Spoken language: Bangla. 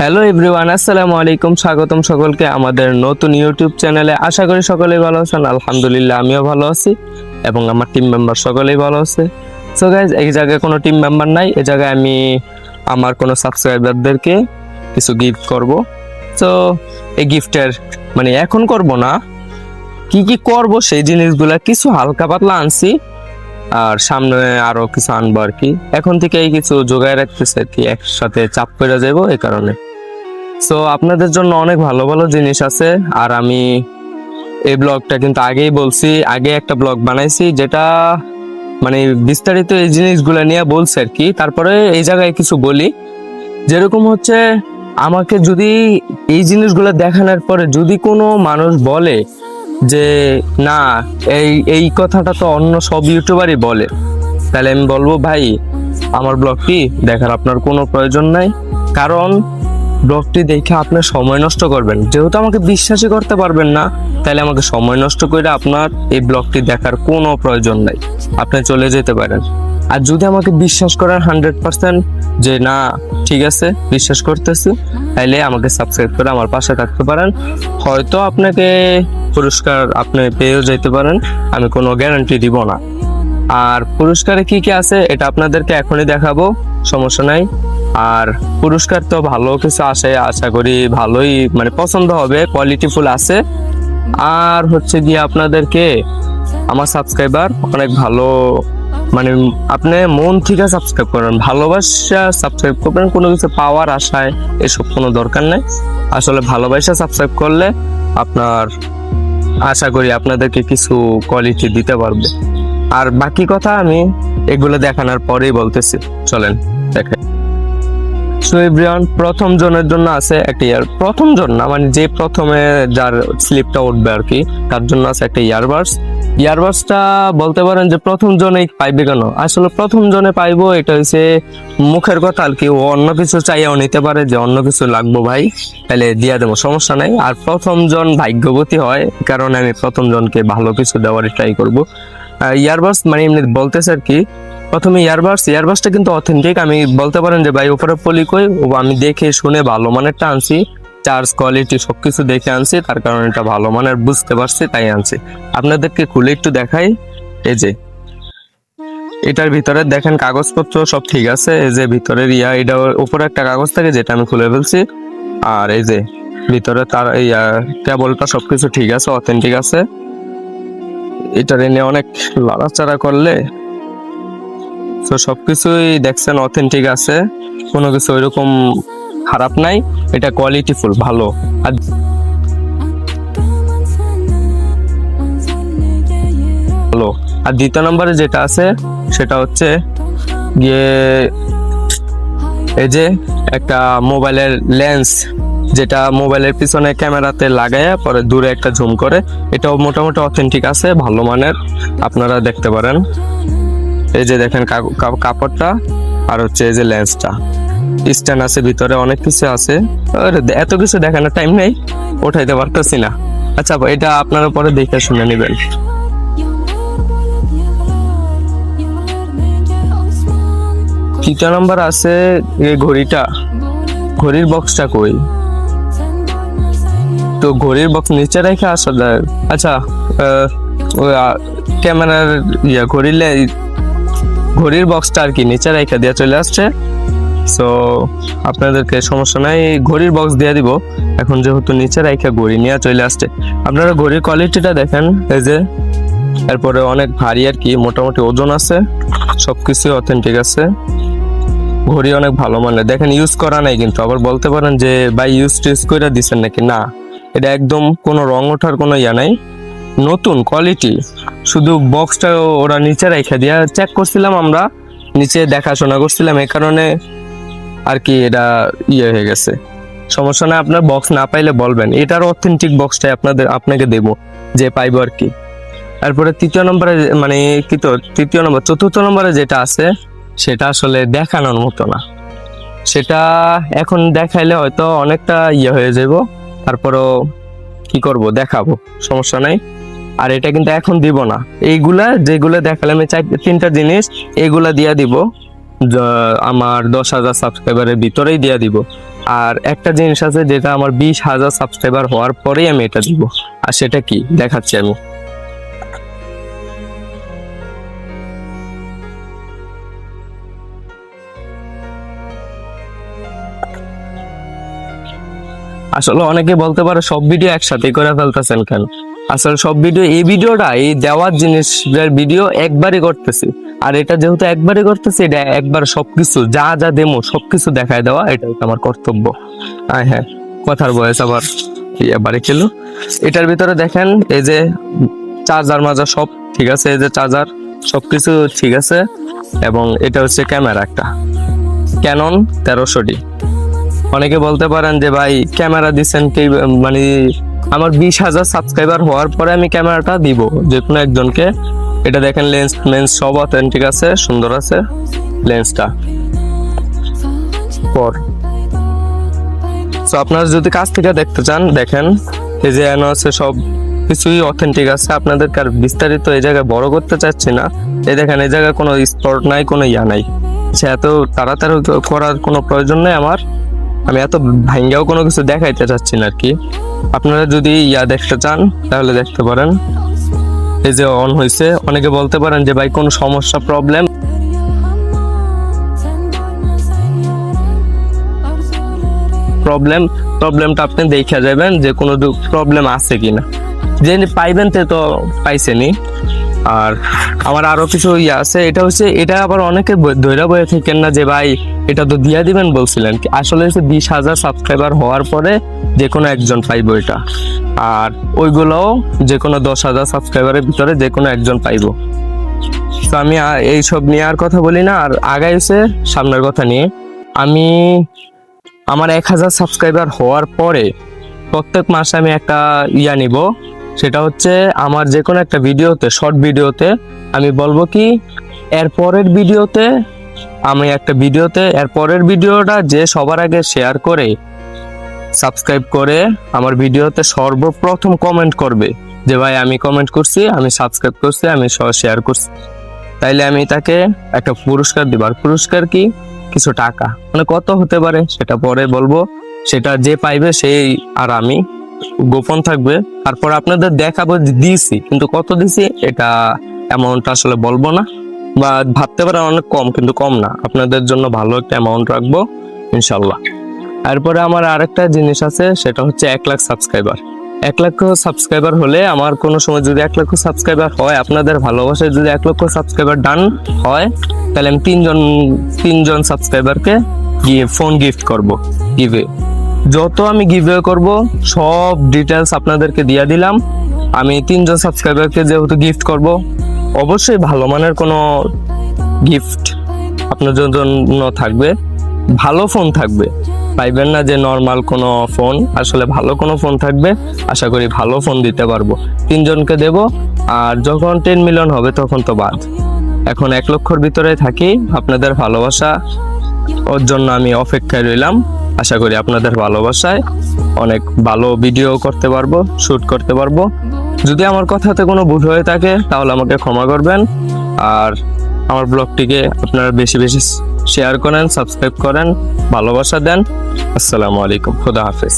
হ্যালো এভরিওয়ান, আসসালামু আলাইকুম। স্বাগতম সকলকে আমাদের নতুন ইউটিউব চ্যানেলে। আশা করি সকলেই ভালো আছেন। আলহামদুলিল্লাহ, আমিও ভালো আছি এবং আমার টিম মেম্বার সকলেই ভালো আছে। সো গাইজ, এই জায়গায় কোনো টিম মেম্বার নাই, এই জায়গায় আমি আমার কোনো সাবস্ক্রাইবারদেরকে কিছু গিফট করব। সো এই গিফটের এখন করব না, কি কি করব সেই জিনিসগুলা কিছু হালকা পাতলা আনছি, আর সামনে আরো কিছু আনবো আর কি। এখন থেকে এই কিছু জোগায় রাখতেছে আর কি, একসাথে চাপ করে যাবো এই কারণে। সো আপনাদের জন্য অনেক ভালো ভালো জিনিস আছে। আর আমি এই ব্লগটা কিন্তু আগেই বলছি, আগে একটা ব্লগ বানাইছি যেটা বিস্তারিত এই জিনিসগুলো নিয়ে বলছে আর কি। তারপরে এই জায়গায় কিছু বলি, যেরকম হচ্ছে আমাকে যদি এই জিনিসগুলো দেখানোর পরে যদি কোনো মানুষ বলে যে না, এই এই কথাটা তো অন্য সব ইউটিউবারই বলে, তাহলে আমি বলবো ভাই, আমার ব্লগটি দেখার আপনার কোনো প্রয়োজন নাই। কারণ ব্লগটি দেখে আপনি সময় নষ্ট করবেন, যেহেতু আমাকে বিশ্বাসই করতে পারবেন না, তাহলে আমাকে সময় নষ্ট করে আপনার এই ব্লগটি দেখার কোনো প্রয়োজন নাই, আপনি চলে যেতে পারেন। আর যদি আমাকে বিশ্বাস করেন 100% যে না ঠিক আছে, বিশ্বাস করতেছি, তাহলে আমাকে সাবস্ক্রাইব করে আমার পাশে থাকতে পারেন। হয়তো আপনাকে পুরস্কার আপনি পেয়েও যেতে পারেন, আমি কোনো গ্যারান্টি দিব না। আর পুরস্কারে কি কি আছে এটা আপনাদেরকে এখনই দেখাবো, সমস্যা নাই। আর পুরস্কার তো ভালো কিছু আসে, আশা করি ভালোই পছন্দ হবে, কোয়ালিটিফুল আছে। আর হচ্ছে গিয়ে আপনাদেরকে আমার সাবস্ক্রাইবার অনেক ভালো, আপনি মন থেকে সাবস্ক্রাইব করেন, ভালোবাসা সাবস্ক্রাইব করবেন, কোনো কিছু পাওয়ার আশায় এসব কোনো দরকার নেই। আসলে ভালোবাসা সাবস্ক্রাইব করলে আপনার, আশা করি আপনাদেরকে কিছু কোয়ালিটি দিতে পারবো। আর বাকি কথা আমি এগুলো দেখানোর পরেই বলতেছি, চলেন দেখেন। সো এভরিওয়ান, প্রথম জনের জন্য আছে একটা প্রথম জন না, যে প্রথমে যার স্লিপটা উঠবে আর কি, তার জন্য আছে একটা ইয়ারবাডসটা বলতে পারেন যে প্রথম জনেই পাইবে। কেন আসলে প্রথম জনে পাইবো এটা হচ্ছে মুখের কথা আর কি। ও অন্য কিছু চাইয়াও নিতে পারে যে অন্য কিছু লাগবো ভাই, তাহলে দিয়া দেবো, সমস্যা নাই। আর প্রথম জন ভাগ্যবতী হয়, কারণ আমি প্রথম জনকে ভালো কিছু দেওয়ার ট্রাই করবো। ইয়ারবাডস এমনি বলতেছে আর কি, প্রথমে ইয়ারবাডসটা কিন্তু অথেন্টিক। আমি বলতে পারেন যে ভাই উপরে পলি কই, আমি দেখে শুনে ভালো মানেরটা আনছি, চার্জ কোয়ালিটি সবকিছু দেখে আনছি, তার কারণে এটা ভালো মানের বুঝতে পারছি তাই আনছি। আপনাদেরকে খুলে একটু দেখাই। এই যে এটার ভিতরে দেখেন কাগজপত্র সব ঠিক আছে, এই যে ভিতরের এটা উপরে একটা কাগজ থাকে যেটা আমি খুলে ফেলছি। আর এই যে ভিতরে তার কেবলটা সবকিছু ঠিক আছে, অথেন্টিক আছে। এটার এনে অনেক লড়াচাড়া করলে তো সবকিছুই দেখছেন অথেন্টিক আছে, কোনো কিছু ওইরকম খারাপ নাই, এটা কোয়ালিটিফুল ভালো। আর ভালো। আর দ্বিতীয় নম্বরে যেটা আছে সেটা হচ্ছে গিয়ে এই যে একটা মোবাইলের লেন্স, যেটা মোবাইলের পিছনে ক্যামেরাতে লাগায় পরে দূরে একটা জুম করে, এটাও মোটামুটি অথেন্টিক আছে, ভালো মানের, আপনারা দেখতে পারেন। এই যে দেখেন কাপড়টা, আর হচ্ছে এই যে লেন্সটা, স্ট্যান্ড আছে, ভিতরে অনেক কিছু আছে। এত কিছু দেখানোর টাইম নেই, ওঠাইতে পারতেছি না। আচ্ছা, এটা আপনারা পরে দেখে শুনে নেবেন। তৃতীয় নম্বর আছে এই ঘড়ির বক্সটা কই? তো ঘড়ির বক্স নিচে রেখে আসা যায়। আচ্ছা, ক্যামেরার ঘড়ির বক্সটা আর কি নিচে রেখে দিয়ে চলে আসছে। সো আপনাদেরকে সমস্যা নাই, ঘড়ির বক্স দিয়ে দিব এখন, যেহেতু নিচে রেখে ঘড়ি নিয়ে চলে আসছে। আপনারা ঘড়ির কোয়ালিটিটা দেখেন, এই যে এরপরে অনেক ভারী আর কি, মোটামুটি ওজন আছে, সবকিছু অথেন্টিক আছে, ঘড়ি অনেক ভালো মানে। দেখেন ইউজ করা নাই কিন্তু, আবার বলতে পারেন যে ভাই ইউজ করে দিচ্ছেন নাকি, না, এটা একদম কোনো রং ওঠার কোনো ইয়া নাই, নতুন কোয়ালিটি। শুধু বক্সটা ওরা নিচে রেখে দিয়া চেক করছিলাম, আমরা নিচে দেখাশোনা করছিলাম, এই কারণে আর কি এটা হয়ে গেছে। সমস্যা নাই, আপনার বক্স না পাইলে বলবেন, এটার অথেন্টিক বক্সটাই আপনাকে দেব যে পাইবো আর কি। তারপরে তৃতীয় নম্বরে চতুর্থ নম্বরে যেটা আছে সেটা আসলে দেখানোর মতো না, সেটা এখন দেখাইলে হয়তো অনেকটা হয়ে যাব, তারপরও কি করব, দেখাবো, সমস্যা নাই। আর এটা কিন্তু এখন দিব না, এইগুলা যেগুলো দেখালে আমি তিনটা জিনিস এগুলা দিয়া দিব, আমার 10,000 সাবস্ক্রাইবারের ভিতরেই দিয়া দিব। আর একটা জিনিস আছে যেটা আমার 20,000 সাবস্ক্রাইবার হওয়ার পরেই আমি এটা দিব, আর সেটা কি দেখাচ্ছি আমি। আসলে অনেকে বলতে পারে সব ভিডিও একসাথে করে ফেলতেছেন কেন। আসলে সব ভিডিও, এই ভিডিওটা এই দেওয়ার জিনিসের ভিডিও একবারই করতেছি, আর এটা যেহেতু একবারই করতেছি, এটা একবার সবকিছু যা যা দেমো সবকিছু দেখায় দেওয়া, এটা আমার কর্তব্য। হ্যাঁ, কথার বয়স আবার বাড়ি খেলো। এটার ভিতরে দেখেন এই যে চার্জার মাজার সব ঠিক আছে, এই যে চার্জার সবকিছু ঠিক আছে, এবং এটা হচ্ছে ক্যামেরা, একটা ক্যানন 1300D। অনেকে বলতে পারেন যে ভাই ক্যামেরা দিচ্ছেন কি, মানে আমার 20,000 সাবস্ক্রাইবার হওয়ার পরে আমি ক্যামেরাটা দিব যে কোনো একজনকে। এটা দেখেন লেন্স সব অথেন্টিক আছে, সুন্দর আছে লেন্সটা। পর তো আপনারা যদি কাছ থেকে দেখতে চান দেখেন, এই যে এনো আছে সব কিছুই অথেন্টিক আছে। আপনাদেরকে আর বিস্তারিত এই জায়গায় বড় করতে চাচ্ছি না। এই দেখেন এই জায়গায় কোনো স্পট নাই, কোনো ইয়া নাই, সে এত তাড়াতাড়ি করার কোনো প্রয়োজন নেই আমার। আমি এত ভাঙ্গাও কোনো কিছু দেখাইতে চাচ্ছি না আর কি। আপনারা যদি ইয়া দেখতে চান তাহলে দেখতে পারেন, এই যে অন হয়েছে। অনেকে বলতে পারেন যে ভাই কোনো সমস্যা প্রবলেমটা আপনি দেখে যাবেন যে কোনো প্রবলেম আছে কিনা, যে পাইবেন তো পাইছেনি। আর আমার আরো কিছু ইয়ে আছে, এটা হচ্ছে, এটা আবার অনেকে ধৈর্য বয়ে থাকেন না যে ভাই এটা তো দিয়া দিবেন বলছিলেন, আসলে হচ্ছে 20,000 সাবস্ক্রাইবার হওয়ার পরে যে কোনো একজন পাইবো এটা। আর ওইগুলোও যে কোনো 10,000 সাবস্ক্রাইবারের ভিতরে যে কোনো একজন পাইবো। তো আমি এইসব নিয়ে আর কথা বলি না, আর আগাইছে সামনের কথা নিয়ে। আমি আমার 1,000 সাবস্ক্রাইবার হওয়ার পরে প্রত্যেক মাসে আমি একটা ইয়া নিব, সেটা হচ্ছে আমার যে কোনো একটা ভিডিওতে, শর্ট ভিডিওতে আমি বলবো কি এর পরের ভিডিওতে, আমি একটা ভিডিওতে এর পরের ভিডিওটা যে সবার আগে শেয়ার করে সাবস্ক্রাইব করে আমার ভিডিওতে সর্বপ্রথম কমেন্ট করবে যে ভাই আমি কমেন্ট করছি, আমি সাবস্ক্রাইব করছি, আমি শেয়ার করছি, তাইলে আমি তাকে একটা পুরস্কার দিব। আর পুরস্কার কি, কিছু টাকা, মানে কত হতে পারে সেটা পরে বলবো, সেটা যে পাইবে সেই আর আমি গোপন থাকবে। তারপর আপনাদের দেখাবো দিয়েছি, কিন্তু কত দিছি এটা অ্যামাউন্ট আসলে বলবো না, বা ভাবতে পারেন অনেক কম, কিন্তু কম না, আপনাদের জন্য ভালো একটা অ্যামাউন্ট রাখবো ইনশাল্লাহ। এরপরে আমার আরেকটা জিনিস আছে, সেটা হচ্ছে 1 লাখ সাবস্ক্রাইবার। 1 লক্ষ সাবস্ক্রাইবার হলে আমার কোনো সময় যদি 1 লক্ষ সাবস্ক্রাইবার হয়, আপনাদের ভালোবাসায় যদি 1 লক্ষ সাবস্ক্রাইবার ডান হয়, তাহলে আমি তিনজন সাবস্ক্রাইবারকে ফোন গিফট করব। গিভে যত আমি গিভে করব সব ডিটেলস আপনাদেরকে দিয়ে দিলাম। আমি 3জন সাবস্ক্রাইবারকে যেহেতু গিফট করব, অবশ্যই ভালো মানের কোনো গিফট আপনাদের জন্য থাকবে, ভালো ফোন থাকবে, পাইবেন না যে নর্মাল কোনো ফোন, আসলে ভালো কোনো ফোন থাকবে। আশা করি ভালো ফোন দিতে পারবো, 3জনকে দেব। আর যখন 10 মিলিয়ন হবে তখন তো বাদ, এখন 1 লক্ষর ভিতরে থাকি। আপনাদের ভালোবাসা ওর জন্য আমি অপেক্ষায় রইলাম। আশা করি আপনাদের ভালোবাসায় অনেক ভালো ভিডিও করতে পারবো, শুট করতে পারবো। যদি আমার কথাতে কোনো ভুল হয়ে থাকে তাহলে আমাকে ক্ষমা করবেন। আর আমার ব্লগটিকে আপনারা বেশি বেশি শেয়ার করেন, সাবস্ক্রাইব করেন, ভালোবাসা দেন। আসসালামু আলাইকুম, খুদা হাফেজ।